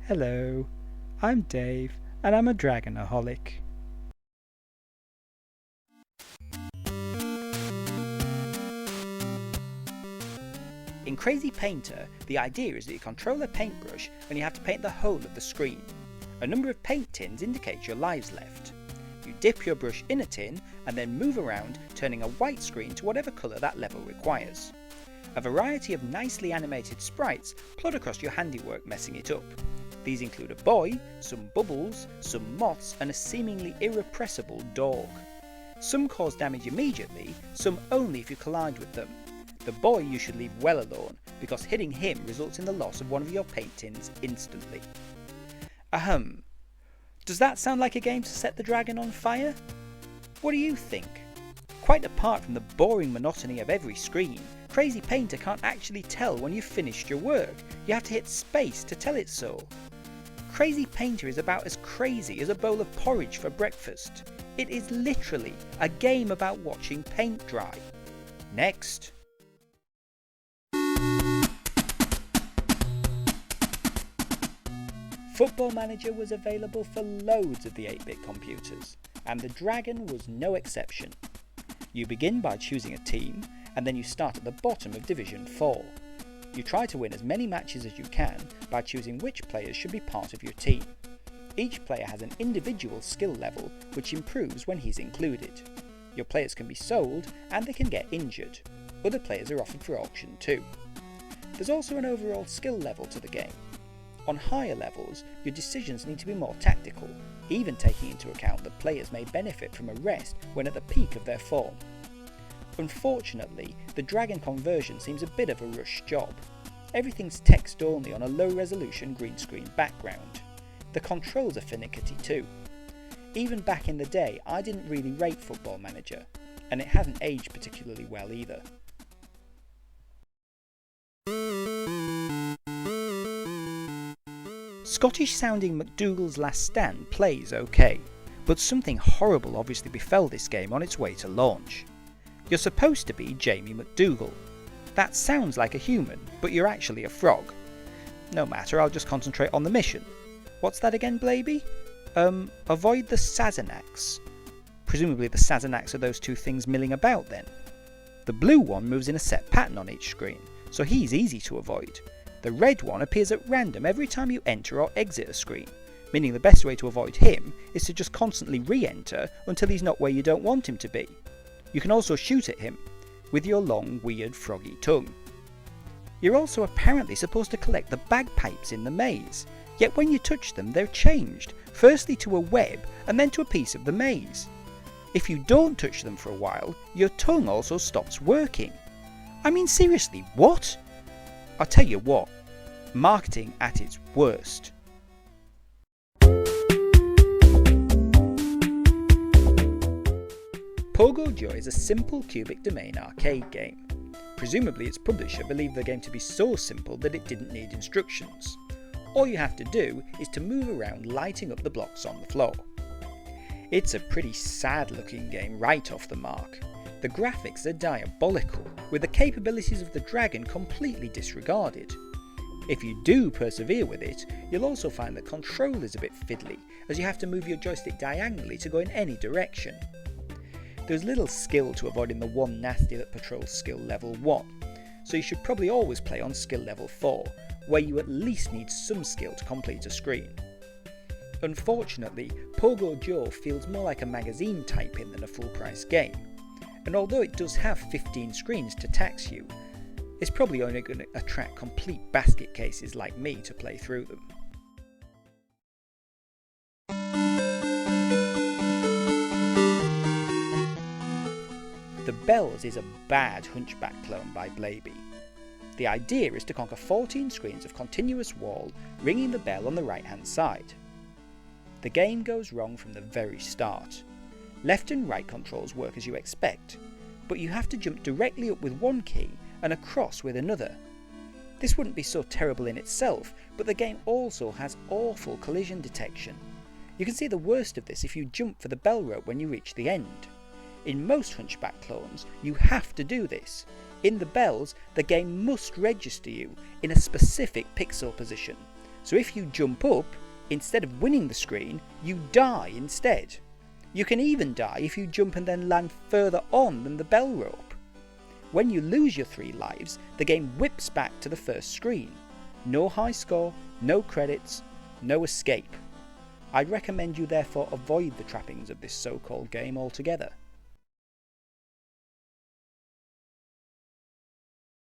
Hello, I'm Dave, and I'm a dragonaholic. In Crazy Painter, the idea is that you control a paintbrush and you have to paint the whole of the screen. A number of paint tins indicates your lives left. You dip your brush in a tin and then move around, turning a white screen to whatever colour that level requires. A variety of nicely animated sprites plod across your handiwork, messing it up. These include a boy, some bubbles, some moths, and a seemingly irrepressible dog. Some cause damage immediately, some only if you collide with them. The boy you should leave well alone, because hitting him results in the loss of one of your paint tins instantly. Ahem. Does that sound like a game to set the dragon on fire? What do you think? Quite apart from the boring monotony of every screen, Crazy Painter can't actually tell when you've finished your work. You have to hit space to tell it so. Crazy Painter is about as crazy as a bowl of porridge for breakfast. It is literally a game about watching paint dry. Next. Football Manager was available for loads of the 8-bit computers, and the Dragon was no exception. You begin by choosing a team, and then you start at the bottom of Division 4. You try to win as many matches as you can by choosing which players should be part of your team. Each player has an individual skill level which improves when he's included. Your players can be sold and they can get injured. Other players are offered for auction too. There's also an overall skill level to the game. On higher levels, your decisions need to be more tactical, even taking into account that players may benefit from a rest when at the peak of their form. Unfortunately, the Dragon conversion seems a bit of a rushed job. Everything's text only on a low resolution green screen background. The controls are finicky too. Even back in the day, I didn't really rate Football Manager, and it hasn't aged particularly well either. Scottish sounding MacDougall's Last Stand plays okay, but something horrible obviously befell this game on its way to launch. You're supposed to be Jamie MacDougall. That sounds like a human, but you're actually a frog. No matter, I'll just concentrate on the mission. What's that again, Blaby? Avoid the Sazanacs. Presumably the Sazanacs are those two things milling about then. The blue one moves in a set pattern on each screen, so he's easy to avoid. The red one appears at random every time you enter or exit a screen, meaning the best way to avoid him is to just constantly re-enter until he's not where you don't want him to be. You can also shoot at him, with your long, weird, froggy tongue. You're also apparently supposed to collect the bagpipes in the maze, yet when you touch them they're changed, firstly to a web and then to a piece of the maze. If you don't touch them for a while, your tongue also stops working. I mean seriously, what? I'll tell you what, marketing at its worst. POGO Joy is a simple cubic domain arcade game. Presumably its publisher believed the game to be so simple that it didn't need instructions. All you have to do is to move around lighting up the blocks on the floor. It's a pretty sad looking game right off the mark. The graphics are diabolical, with the capabilities of the Dragon completely disregarded. If you do persevere with it, you'll also find the control is a bit fiddly, as you have to move your joystick diagonally to go in any direction. There's little skill to avoiding the one nasty that patrols skill level 1, so you should probably always play on skill level 4, where you at least need some skill to complete a screen. Unfortunately, Pogo Joe feels more like a magazine type-in than a full-price game, and although it does have 15 screens to tax you, it's probably only going to attract complete basket cases like me to play through them. The Bells is a bad Hunchback clone by Blaby. The idea is to conquer 14 screens of continuous wall, ringing the bell on the right hand side. The game goes wrong from the very start. Left and right controls work as you expect, but you have to jump directly up with one key and across with another. This wouldn't be so terrible in itself, but the game also has awful collision detection. You can see the worst of this if you jump for the bell rope when you reach the end. In most Hunchback clones, you have to do this. In the Bells, the game must register you in a specific pixel position, So if you jump up, instead of winning the screen, you die instead. You can even die if you jump and then land further on than the bell rope. When you lose your 3 lives, the game whips back to the first screen. No high score, no credits, no escape. I'd recommend you therefore avoid the trappings of this so-called game altogether.